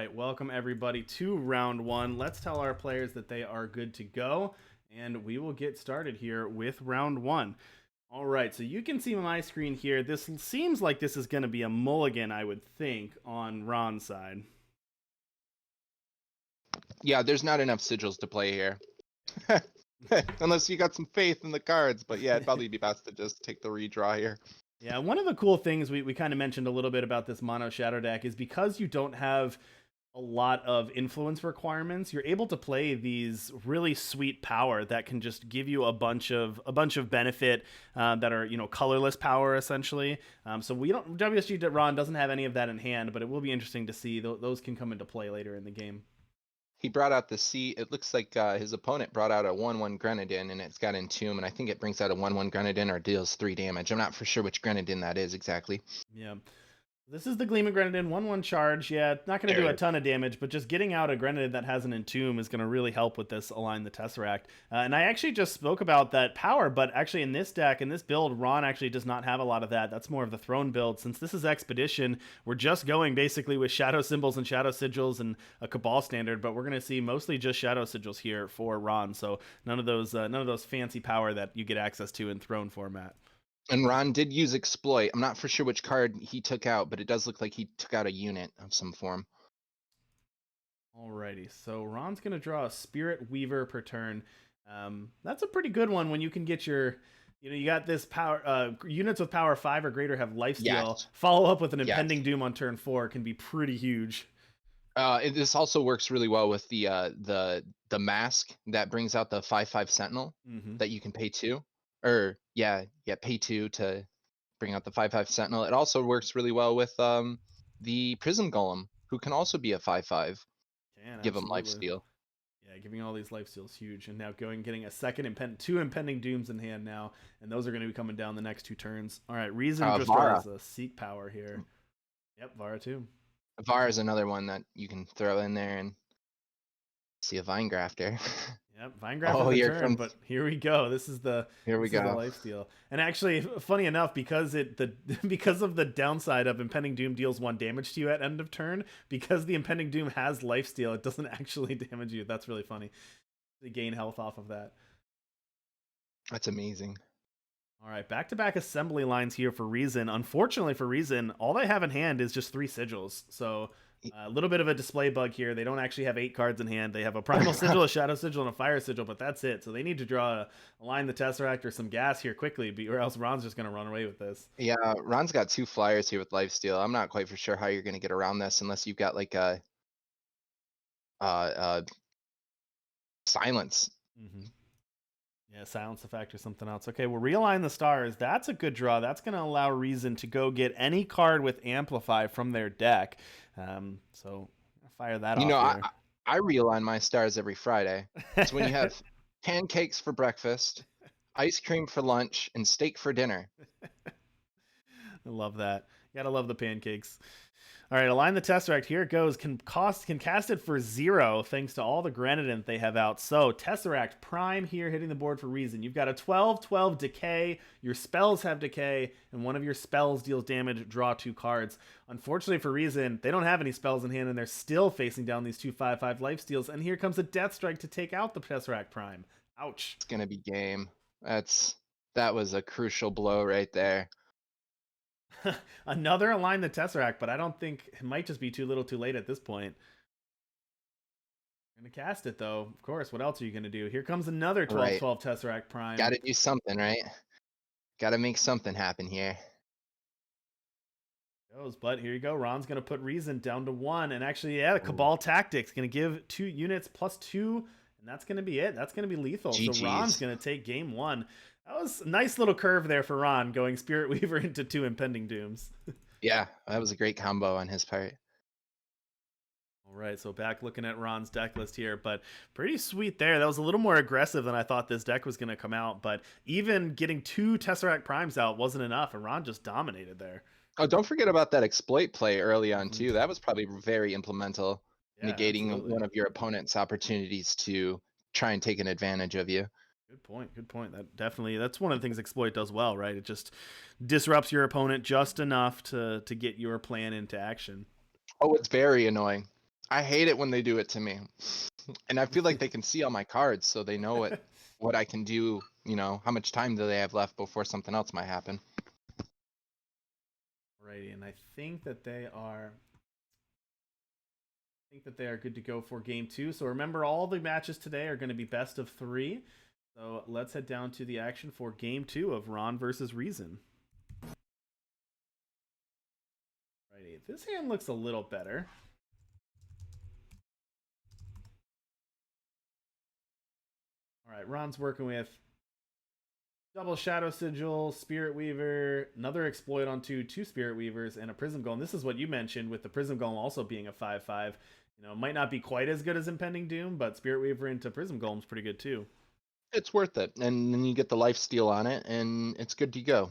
right, welcome everybody to round one. Let's tell our players that they are good to go, and we will get started here with round one. All right, so you can see my screen here. This seems like this is going to be a mulligan, I would think, on Ron's side. Yeah, there's not enough sigils to play here. Unless you got some faith in the cards, but yeah, it'd probably be best to just take the redraw here. Yeah, one of the cool things we kind of mentioned a little bit about this mono shadow deck is because you don't have a lot of influence requirements, you're able to play these really sweet power that can just give you a bunch of benefit that are colorless power essentially. So we don't wsgRon doesn't have any of that in hand, but it will be interesting to see those can come into play later in the game. He brought out the C. It looks like his opponent brought out a 1/1 Grenadin, and it's got Entomb, and I think it brings out a 1/1 Grenadin or deals 3 damage. I'm not for sure which Grenadin that is exactly. Yeah. This is the Gleaming Grenadin, 1/1 charge. Yeah, not going to do a ton of damage, but just getting out a Grenadin that has an Entomb is going to really help with this Align the Tesseract. And I actually just spoke about that power, but actually in this deck, in this build, Ron actually does not have a lot of that. That's more of the Throne build. Since this is Expedition, we're just going basically with Shadow Symbols and Shadow Sigils and a Cabal Standard, but we're going to see mostly just Shadow Sigils here for Ron. So none of those fancy power that you get access to in Throne format. And Ron did use Exploit. I'm not for sure which card he took out, but it does look like he took out a unit of some form. Alrighty, so Ron's going to draw a Spirit Weaver per turn. That's a pretty good one when you can get your, you got this power, units with power 5 or greater have lifesteal. Yes. Follow up with an Impending Doom on turn 4 can be pretty huge. This also works really well with the mask that brings out the 5/5 Sentinel that you can pay 2. Or pay 2 to bring out the 5/5 Sentinel. It also works really well with the Prism Golem, who can also be a 5/5. Give him lifesteal. Yeah, giving all these lifesteal is huge. And now getting a second two Impending Dooms in hand now, and those are going to be coming down the next 2 turns. All right, Reason just draws a Seek power here. Yep, Vara too. Vara is another one that you can throw in there and see a Vine Grafter. Yep, Vinegrafter is the turn, but here we go. This is the lifesteal. And actually, funny enough, because of the downside of Impending Doom deals 1 damage to you at end of turn, because the Impending Doom has lifesteal, it doesn't actually damage you. That's really funny. They gain health off of that. That's amazing. All right, back-to-back assembly lines here for Reason. Unfortunately for Reason, all they have in hand is just 3 sigils. So a little bit of a display bug here. They don't actually have 8 cards in hand. They have a Primal Sigil, a Shadow Sigil, and a Fire Sigil, but that's it. So they need to draw Align the Tesseract or some gas here quickly, or else Ron's just going to run away with this. Yeah, Ron's got 2 flyers here with lifesteal. I'm not quite for sure how you're going to get around this unless you've got like a silence. Yeah, silence effect or something else. Okay, we'll realign the stars. That's a good draw. That's going to allow Reason to go get any card with Amplify from their deck. So fire that off here. I realign my stars every Friday. It's when you have pancakes for breakfast, ice cream for lunch, and steak for dinner. I love that. You gotta love the pancakes. All right, Align the Tesseract. Here it goes. Can cast it for 0 thanks to all the Grenadin they have out. So Tesseract Prime here hitting the board for Reason. You've got a 12/12 decay. Your spells have decay, and one of your spells deals damage. Draw 2 cards. Unfortunately for Reason, they don't have any spells in hand, and they're still facing down these 2 5/5 lifesteals. And here comes a Death Strike to take out the Tesseract Prime. Ouch. It's gonna be game. That was a crucial blow right there. Another Align the Tesseract, but I don't think it might just be too little too late at this point. Gonna cast it though, of course. What else are you gonna do? Here comes another 12/12 Tesseract Prime. Gotta do something, right? Gotta make something happen here. But here you go. Ron's gonna put Reason down to 1, and actually, yeah, the Cabal Tactics gonna give 2 units +2, and that's gonna be it. That's gonna be lethal. GG's. So Ron's gonna take game 1. That was a nice little curve there for Ron, going Spirit Weaver into 2 Impending Dooms. Yeah, that was a great combo on his part. All right, so back looking at Ron's deck list here, but pretty sweet there. That was a little more aggressive than I thought this deck was going to come out, but even getting 2 Tesseract Primes out wasn't enough, and Ron just dominated there. Oh, don't forget about that exploit play early on, too. That was probably very implemental, negating one of your opponent's opportunities to try and take an advantage of you. Good point. That's one of the things Exploit does well, right? It just disrupts your opponent just enough to get your plan into action. Oh, it's very annoying. I hate it when they do it to me. And I feel like they can see all my cards, so they know what I can do, you know, how much time do they have left before something else might happen. Alrighty, and I think that they are good to go for game 2. So remember, all the matches today are going to be best of 3. So let's head down to the action for game 2 of R3as0n versus r3as0n. Alrighty, this hand looks a little better. Alright, R3as0n's working with double Shadow Sigil, Spirit Weaver, another exploit on two Spirit Weavers, and a Prism Golem. This is what you mentioned with the Prism Golem also being a 5/5. You know, might not be quite as good as Impending Doom, but Spirit Weaver into Prism Golem's pretty good too. It's worth it, and then you get the life steal on it, and it's good to go.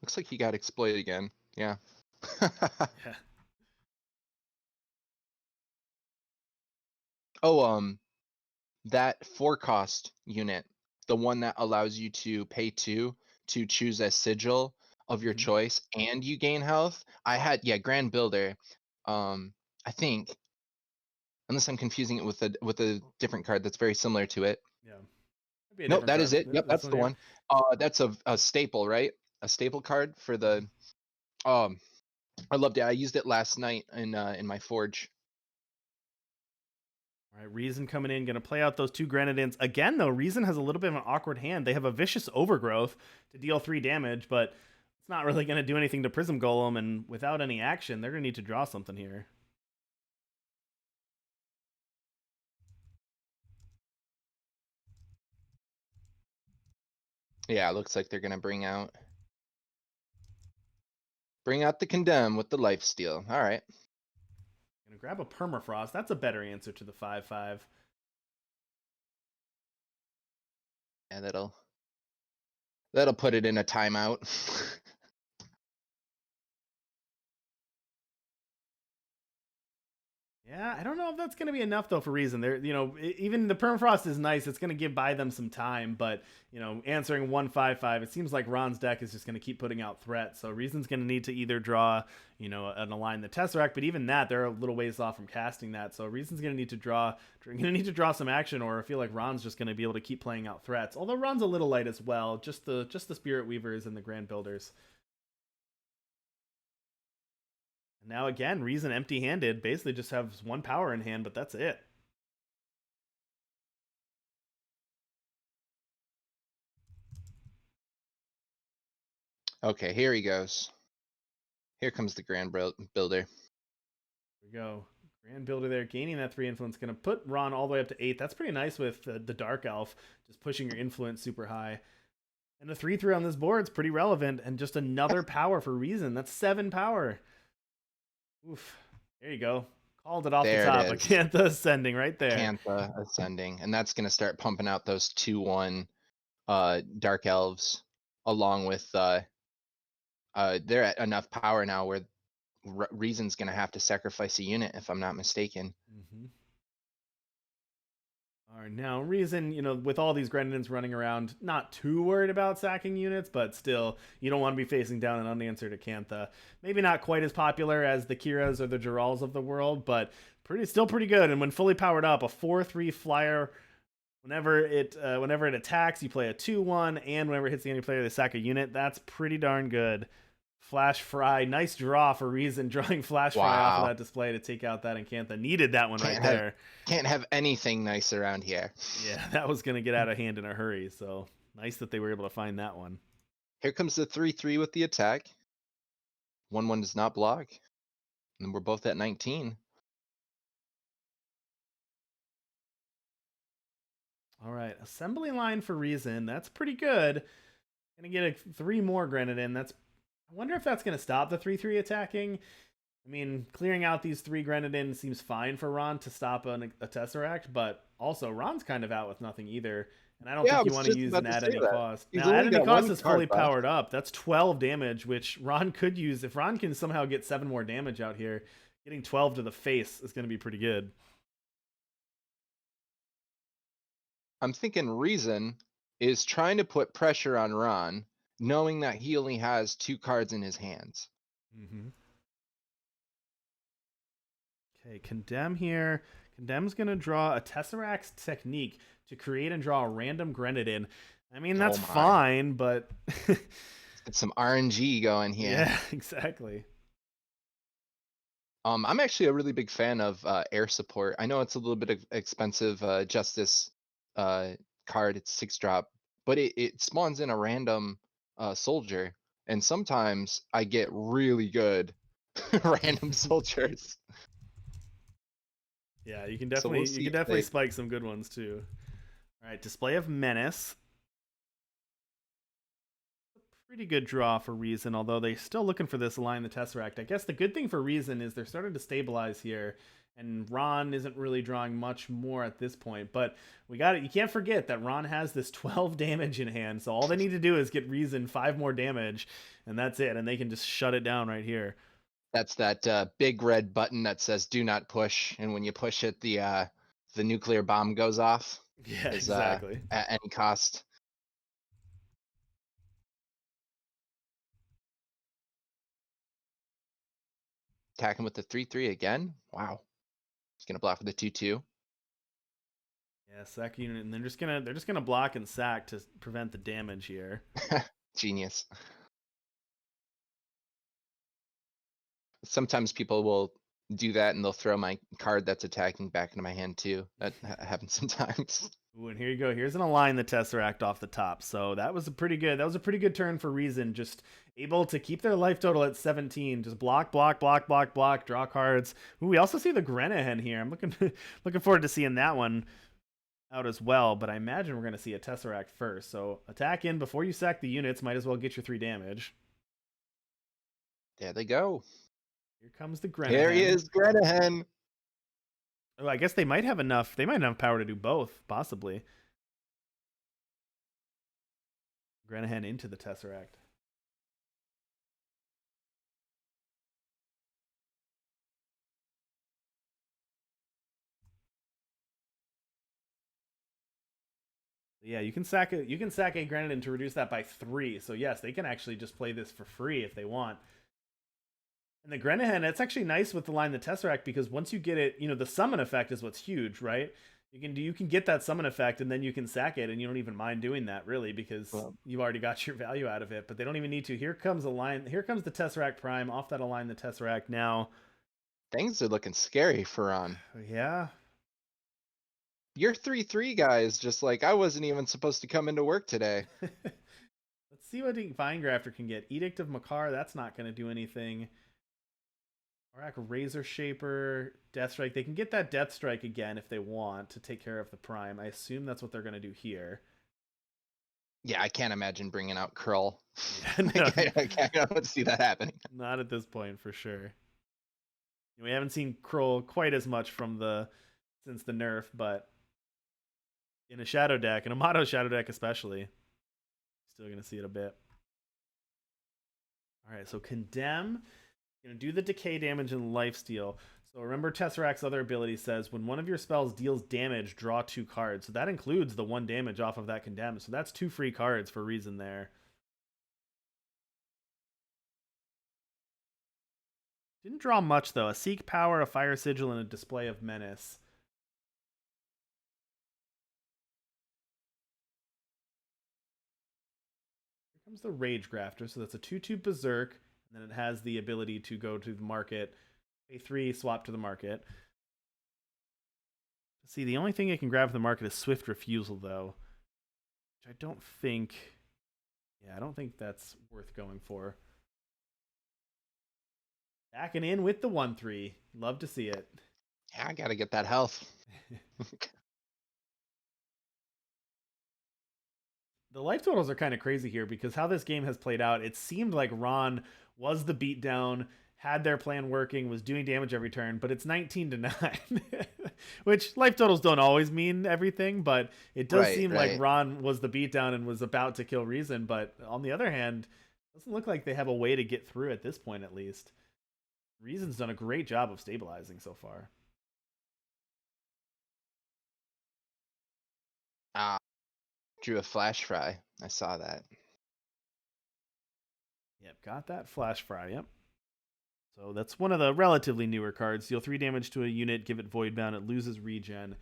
Looks like he got exploited again. Yeah. Yeah. Oh, that 4-cost unit, the one that allows you to pay 2 to choose a sigil of your choice, and you gain health. I had Grand Builder. I think, unless I'm confusing it with a different card that's very similar to it. Yeah. Nope, that is card. it. Yep, that's the one. That's a staple, right? A staple card for the. I loved it. I used it last night in my forge. All right, r3as0n coming in, going to play out those 2 Grenadins. Again, though, r3as0n has a little bit of an awkward hand. They have a Vicious Overgrowth to deal 3 damage, but it's not really going to do anything to Prism Golem, and without any action, they're going to need to draw something here. Yeah, it looks like they're going to bring out the Condemn with the lifesteal. All right. Going to grab a Permafrost. That's a better answer to the 5/5. Yeah, that'll put it in a timeout. Yeah, I don't know if that's going to be enough though for r3as0n. They're, you know, even the Permafrost is nice. It's going to buy them some time, but you know, answering 1/5/5, it seems like R3as0n's deck is just going to keep putting out threats. So r3as0n's going to need to either draw, you know, an Align the Tesseract, but even that, they're a little ways off from casting that. So r3as0n's going to need to draw some action, or I feel like R3as0n's just going to be able to keep playing out threats. Although R3as0n's a little light as well, just the Spirit Weavers and the Grand Builders. Now again, r3as0n empty-handed, basically just has 1 power in hand, but that's it. Okay, here he goes. Here comes the Grand Builder. Here we go. Grand Builder there, gaining that 3 influence. Going to put R3as0n all the way up to 8. That's pretty nice with the Dark Elf, just pushing your influence super high. And a 3/3 on this board is pretty relevant, and just another power for r3as0n. That's 7 power. Oof. There you go. Called it off the top. Acantha Ascending right there. Acantha Ascending. And that's going to start pumping out those 2/1 Dark Elves, along with they're at enough power now where r3as0n's going to have to sacrifice a unit, if I'm not mistaken. All right, now r3as0n, you know, with all these Grenadins running around, not too worried about sacking units, but still, you don't want to be facing down an unanswered Acantha. Maybe not quite as popular as the Kiras or the Jirals of the world, but still pretty good. And when fully powered up, a 4/3 flyer. Whenever it attacks, you play a 2/1, and whenever it hits the enemy player, they sack a unit. That's pretty darn good. Flash Fry, nice draw for r3as0n, drawing Flash Fry off of that display to take out that Acantha. Needed that one there. Can't have anything nice around here. Yeah, that was going to get out of hand in a hurry, so nice that they were able to find that one. Here comes the 3/3 with the attack. 1/1 does not block. And we're both at 19. All right, assembly line for r3as0n. That's pretty good. Gonna get 3 more Grenadin. I wonder if that's gonna stop the 3/3 attacking. I mean, clearing out these 3 Grenadin seems fine for R3as0n to stop a Tesseract, but also R3as0n's kind of out with nothing either. And I don't think you want to use an At Any Cost. Now, At Any Cost is fully powered up. That's 12 damage, which R3as0n could use. If R3as0n can somehow get 7 more damage out here, getting 12 to the face is going to be pretty good. I'm thinking r3as0n is trying to put pressure on R3as0n, knowing that he only has 2 cards in his hands. Okay, Condemn here. Condemn's going to draw a Tesseract's technique to create and draw a random Grenadin. I mean, that's fine, but... Get some RNG going here. Yeah, exactly. I'm actually a really big fan of air support. I know it's a little bit expensive Justice card. It's 6-drop, but it spawns in a random soldier, and sometimes I get really good random soldiers. Yeah, you can definitely spike some good ones too. All right, Display of Menace. Pretty good draw for Reason, although they're still looking for this Align the Tesseract. I guess the good thing for Reason is they're starting to stabilize here, and Ron isn't really drawing much more at this point. But we got it. You can't forget that Ron has this 12 damage in hand, so all they need to do is get Reason 5 more damage, and that's it, and they can just shut it down right here. That's that big red button that says "Do not push," and when you push it, the nuclear bomb goes off. Yeah, exactly. At any cost. Attacking with the 3/3 again. Wow. He's gonna block with the 2/2. Yeah, sack unit, and they're just gonna block and sack to prevent the damage here. Genius. Sometimes people will do that and they'll throw my card that's attacking back into my hand too. That happens sometimes. Ooh, and here you go. Here's an Align the Tesseract off the top. So that was a pretty good turn for Reason. Just able to keep their life total at 17. Just block, block, block, block, block, draw cards. Ooh, we also see the Grenahen here. I'm looking forward to seeing that one out as well. But I imagine we're gonna see a Tesseract first. So attack in before you sack the units. Might as well get your 3 damage. There they go. Here comes the Grenahen. There he is, Grenahen. Oh, I guess they might have enough. They might have power to do both, possibly. Grenahen into the Tesseract. Yeah, you can sack a Grenaden to reduce that by 3. So yes, they can actually just play this for free if they want. And the Grenahen, it's actually nice with the Line the Tesseract because once you get it, the summon effect is what's huge, right? You can get that summon effect and then you can sack it and you don't even mind doing that really because you've already got your value out of it. But they don't even need to. Here comes the Tesseract Prime off that Align the Tesseract now. Things are looking scary for Ron. Yeah. Your 3/3 guy is just like, I wasn't even supposed to come into work today. Let's see what Vine Grafter can get. Edict of Makar, that's not going to do anything. Arak Razor Shaper, Death Strike. They can get that Death Strike again if they want to take care of the Prime. I assume that's what they're going to do here. Yeah, I can't imagine bringing out Krull. Yeah, no. I can't see that happening. Not at this point, for sure. We haven't seen Krull quite as much since the nerf, but in a Shadow deck, in a Mono Shadow deck especially, still going to see it a bit. All right, so Condemn. Going to do the decay damage and lifesteal. So remember Tesseract's other ability says when one of your spells deals damage, draw 2 cards. So that includes the 1 damage off of that Condemn. So that's 2 free cards for Reason there. Didn't draw much though. A Seek Power, a Fire Sigil, and a Display of Menace. Here comes the Rage Grafter. So that's a 2/2 Berserk. And then it has the ability to go to the market, pay 3, swap to the market. See, the only thing it can grab from the market is Swift Refusal, though. Which I don't think... Yeah, I don't think that's worth going for. Backing in with the 1/3. Love to see it. Yeah, I gotta get that health. The life totals are kind of crazy here because how this game has played out, it seemed like Ron was the beatdown, had their plan working, was doing damage every turn, but it's 19-9. Which life totals don't always mean everything, but it does seem like Ron was the beatdown and was about to kill Reason. But on the other hand, it doesn't look like they have a way to get through at this point, at least. Reason's done a great job of stabilizing so far. Drew a Flash Fry. I saw that. Yep, got that Flash Fry, yep. So that's one of the relatively newer cards. Deal 3 damage to a unit, give it Void Bound, it loses regen.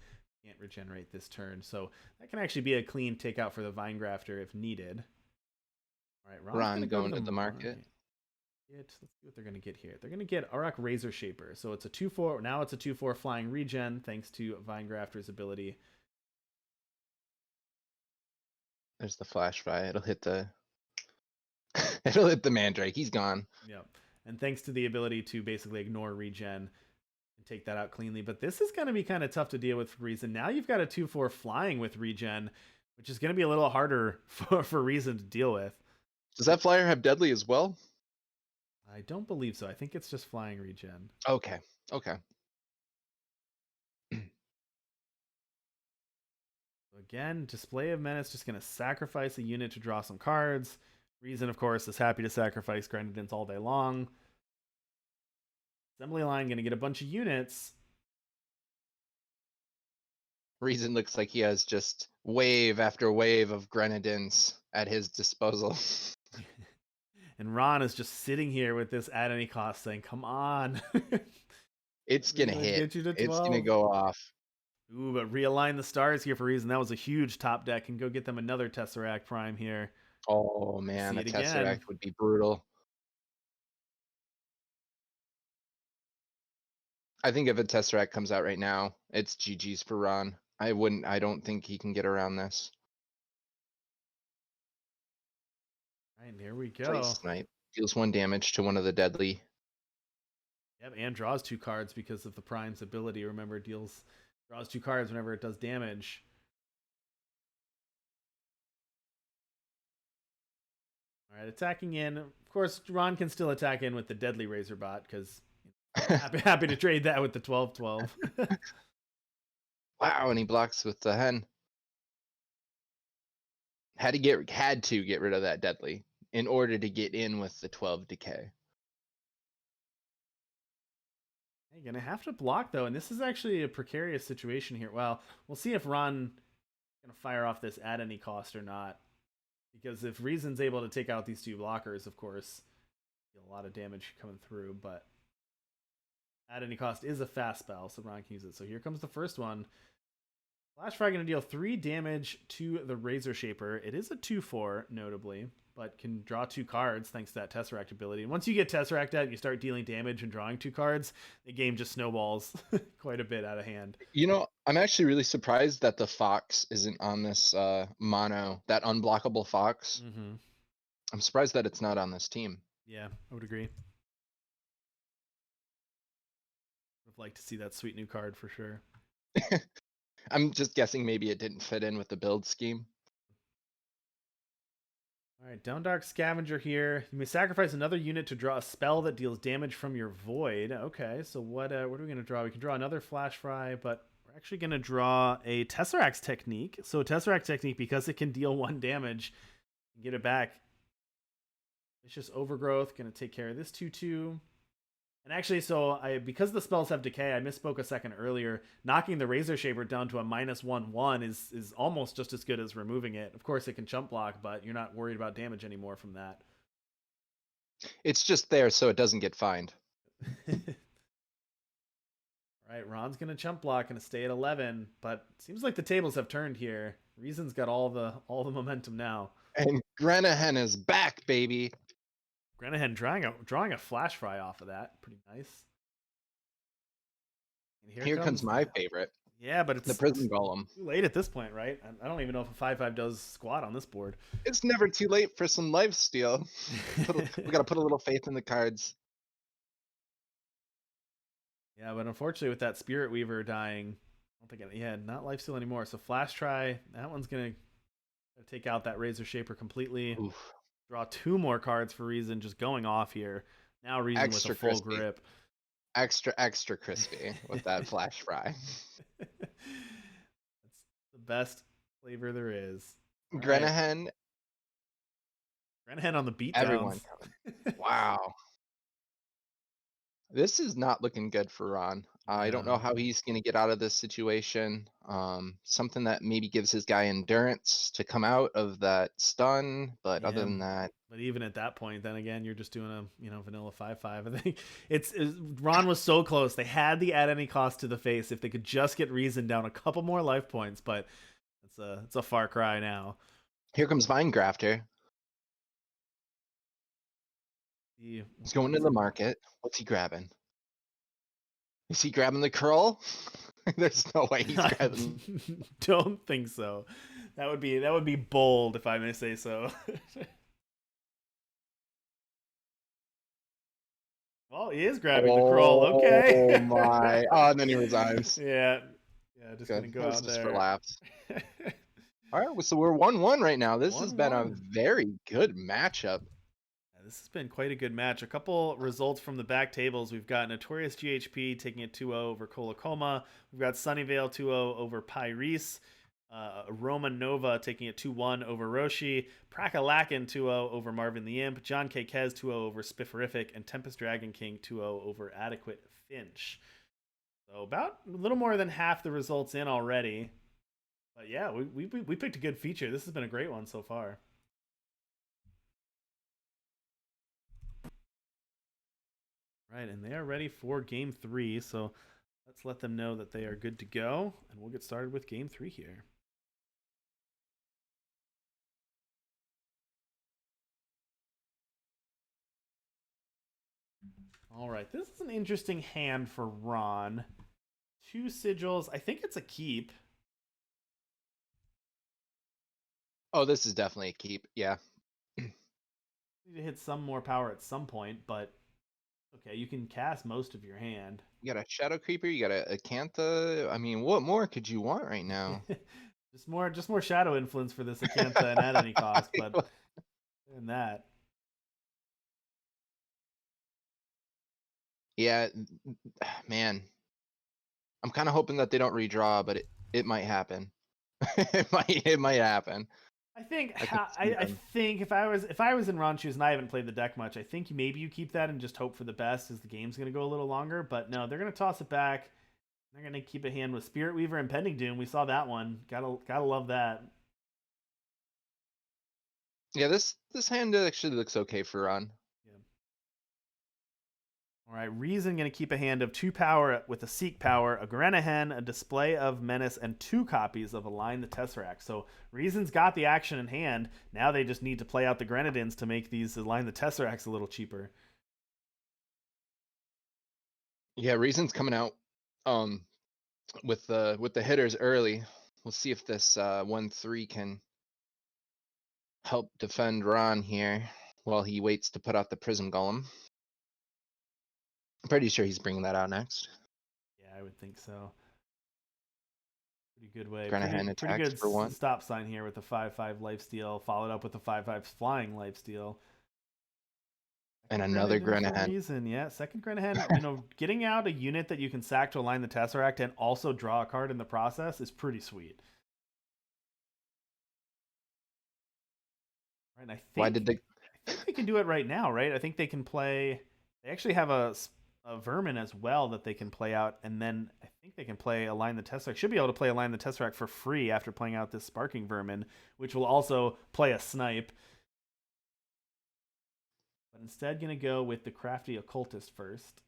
Can't regenerate this turn. So that can actually be a clean takeout for the Vine Grafter if needed. All right, Ron's Ron going to go to going the to the market. Let's see what they're going to get here. They're going to get R3as0n Shaper. So it's a 2/4. Now it's a 2/4 flying regen thanks to Vine Grafter's ability. There's the flash fry. It'll hit the it'll hit the Mandrake. He's gone. Yep. And thanks to the ability to basically ignore regen and take that out cleanly. But this is going to be kind of tough to deal with for Reason. Now you've got a 2/4 flying with regen, which is going to be a little harder for Reason to deal with. Does that flyer have deadly as well? I don't believe so. I think it's just flying regen. Okay. Okay. Again, Display of Menace just going to sacrifice a unit to draw some cards. Reason, of course, is happy to sacrifice Grenadins all day long. Assembly line going to get a bunch of units. Reason looks like he has just wave after wave of Grenadins at his disposal. And Ron is just sitting here with this at any cost saying, come on. It's going to hit. It's going to go off. Ooh, but realign the stars here for Reason. That was a huge top deck. And go get them another Tesseract Prime here. Oh, man. A Tesseract would be brutal. I think if a Tesseract comes out right now, it's GG's for Ron. I don't think he can get around this. All right, here we go. Play Snipe. Deals 1 damage to one of the deadly. Yep, and draws 2 cards because of the Prime's ability. Remember, draws 2 cards whenever it does damage. All right, attacking in. Of course, Ron can still attack in with the deadly Razorbot because happy to trade that with the 12/12. Wow, and he blocks with the hen. Had to get rid of that deadly in order to get in with the 12 decay. You're gonna have to block though, and this is actually a precarious situation here. Well, we'll see if Ron is gonna fire off this at any cost or not. Because if Reason's able to take out these 2 blockers, of course, a lot of damage coming through, but at any cost is a fast spell, so Ron can use it. So here comes the first one. Flash Fry going to deal 3 damage to the Razor Shaper. It is a 2/4, notably, but can draw 2 cards thanks to that Tesseract ability. And once you get Tesseract out, you start dealing damage and drawing 2 cards, the game just snowballs quite a bit out of hand. You know, I'm actually really surprised that the Fox isn't on this mono, that unblockable Fox. Mm-hmm. I'm surprised that it's not on this team. Yeah, I would agree. Would like to see that sweet new card for sure. I'm just guessing maybe it didn't fit in with the build scheme. All right, Down Dark Scavenger here. You may sacrifice another unit to draw a spell that deals damage from your void. Okay, so what are we going to draw? We can draw another Flash Fry, but we're actually going to draw a Tesseract's Technique. So Tesseract Technique, because it can deal 1 damage, get it back. Vicious Overgrowth, going to take care of this 2/2. And actually, because the spells have decay, I misspoke a second earlier. Knocking the Razor Shaper down to a -1/1 is almost just as good as removing it. Of course, it can chump block, but you're not worried about damage anymore from that. It's just there so it doesn't get fined. All right, Ron's going to chump block and stay at 11, but it seems like the tables have turned here. Reason's got all the momentum now. And Grenahen is back, baby. Grenahen drawing a Flash Fry off of that. Pretty nice. And here comes my favorite. Yeah, but it's the Prison Golem. Too late at this point, right? I don't even know if a 5/5 does squat on this board. It's never too late for some lifesteal. We gotta put a little faith in the cards. Yeah, but unfortunately with that Spirit Weaver dying, I don't think not lifesteal anymore. So Flash Try, that one's gonna take out that Razor Shaper completely. Oof. Draw 2 more cards for Reason, just going off here. Now Reason Extra with a full crispy. grip. Extra crispy with that Flash Fry. That's the best flavor there is. Grenahen. Right. Grenahen on the beatdowns. Everyone coming. Wow. This is not looking good for Ron. I don't know how he's going to get out of this situation. Something that maybe gives his guy endurance to come out of that stun, but other than that. But even at that point, then again, you're just doing a vanilla 5-5. I think Ron was so close. They had the at any cost to the face if they could just get r3as0n down a couple more life points, but it's a far cry now. Here comes Vinegrafter. He's going to the market. What's he grabbing? Is he grabbing the curl? There's no way he's grabbing. Don't think so. That would be bold, if I may say so. Well, he is grabbing the curl. Okay. Oh my! Oh, and then he resigns. Yeah, just Good. gonna go out just there. For laughs. All right, so we're 1-1 right now. This has been a very good matchup. This has been quite a good match. A couple results from the back tables. We've got Notorious GHP taking it 2-0 over Colacoma. We've got Sunnyvale 2-0 over Pyrease. Roman Nova taking it 2-1 over Roshi. Prakalakin 2-0 over Marvin the Imp. John K. Kez 2-0 over Spifferific. And Tempest Dragon King 2-0 over Adequate Finch. So about a little more than half the results in already. But yeah, we picked a good feature. This has been a great one so far. Right, and they are ready for game 3, so let's let them know that they are good to go, and we'll get started with game 3 here. All right, this is an interesting hand for Ron. 2 sigils. I think it's a keep. Oh, this is definitely a keep. Yeah. Need to hit some more power at some point, but okay, you can cast most of your hand. You got a Shadow Creeper, you got a Acantha. I mean, what more could you want right now? just more Shadow influence for this Acantha and at any cost, but than that. Yeah, man. I'm kind of hoping that they don't redraw, but it might happen. it might happen. I think if I was in Ron's shoes and I haven't played the deck much, I think maybe you keep that and just hope for the best as the game's going to go a little longer. But no, they're going to toss it back. They're going to keep a hand with Spirit Weaver and Pending Doom. We saw that one. Gotta love that. Yeah, this hand actually looks okay for Ron. All right, r3as0n going to keep a hand of 2 power with a Seek power, a Grenahen, a Display of Menace, and 2 copies of Align the Tesseract. So r3as0n's got the action in hand. Now they just need to play out the Grenadins to make these Align the Tesseracts a little cheaper. Yeah, r3as0n's coming out with the hitters early. We'll see if this 1-3 can help defend Ron here while he waits to put out the Prism Golem. I'm pretty sure he's bringing that out next. Yeah, I would think so. Pretty good way. Pretty good for 1. Stop sign here with the 5/5 lifesteal, followed up with the 5/5 flying lifesteal. And another Grenahen. r3as0n, yeah, second Grenahen. Getting out a unit that you can sack to Align the Tesseract and also draw a card in the process is pretty sweet. Right, and I think they can do it right now, right? I think they can play. They actually have a Vermin as well that they can play out, and then I think they can play Align the Tesseract. Should be able to play Align the Tesseract for free after playing out this Sparking Vermin, which will also play a Snipe. But instead, gonna go with the Crafty Occultist first.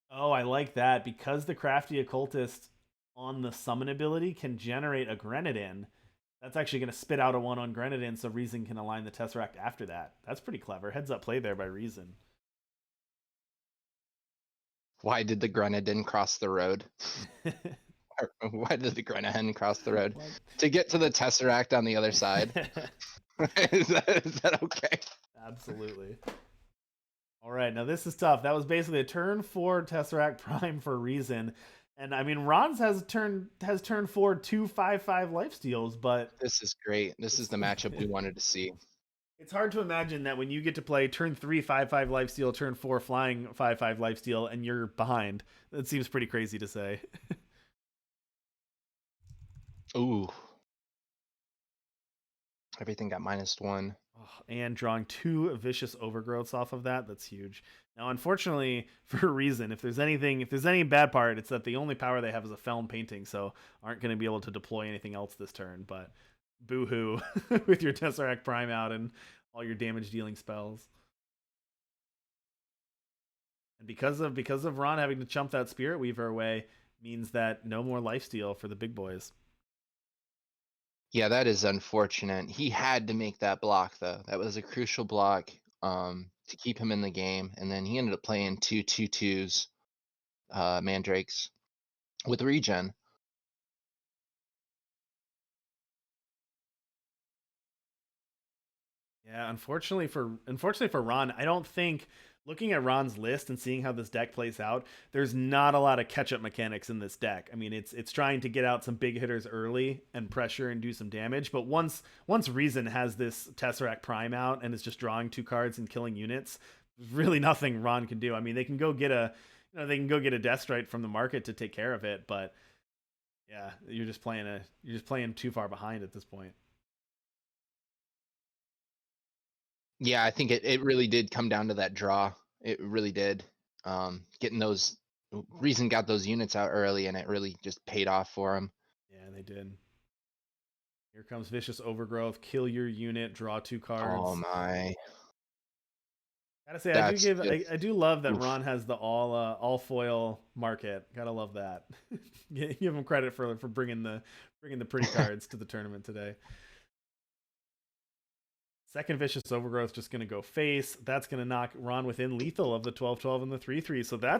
Oh, I like that, because the Crafty Occultist on the summon ability can generate a Grenadin. That's actually going to spit out a 1 on Grenadin, so r3as0n can Align the Tesseract after that. That's pretty clever. Heads up play there by r3as0n. Why did the Grenadin cross the road? Why did the Grenahen cross the road? What? To get to the Tesseract on the other side. Is that okay? Absolutely. All right, now this is tough. That was basically a turn 4 Tesseract Prime for r3as0n. And I mean, Ron's has turned 4 2 5/5 lifesteals, but this is great. This is the matchup we wanted to see. It's hard to imagine that when you get to play turn 3 5/5 lifesteal, turn 4 flying 5/5 lifesteal, and you're behind. That seems pretty crazy to say. Ooh. Everything got -1. Oh, and drawing 2 vicious overgrowths off of that, that's huge. Now, unfortunately, for a reason, if there's any bad part, it's that the only power they have is a Feln painting, so aren't going to be able to deploy anything else this turn. But boo-hoo with your Tesseract Prime out and all your damage dealing spells. And because of Ron having to chump that Spirit Weaver away, means that no more lifesteal for the big boys. Yeah, that is unfortunate. He had to make that block though. That was a crucial block to keep him in the game, and then he ended up playing 2/2/2s mandrakes with regen. Yeah, unfortunately for Ron, I don't think, looking at Ron's list and seeing how this deck plays out, there's not a lot of catch-up mechanics in this deck. I mean, it's trying to get out some big hitters early and pressure and do some damage, but once r3as0n has this Tesseract Prime out and is just drawing 2 cards and killing units, there's really nothing Ron can do. I mean, they can go get a Death Strike from the market to take care of it, but yeah, you're just playing too far behind at this point. Yeah, I think it really did come down to that draw. It really did. Getting those r3as0n got those units out early, and it really just paid off for him. Yeah, they did. Here comes Vicious Overgrowth. Kill your unit. Draw 2 cards. Oh my! Gotta say, I do love that Ron has the all foil market. Gotta love that. Give him credit for bringing the pretty cards to the tournament today. Second Vicious Overgrowth just gonna go face. That's gonna knock Ron within lethal of the 12/12 and the 3/3. So that's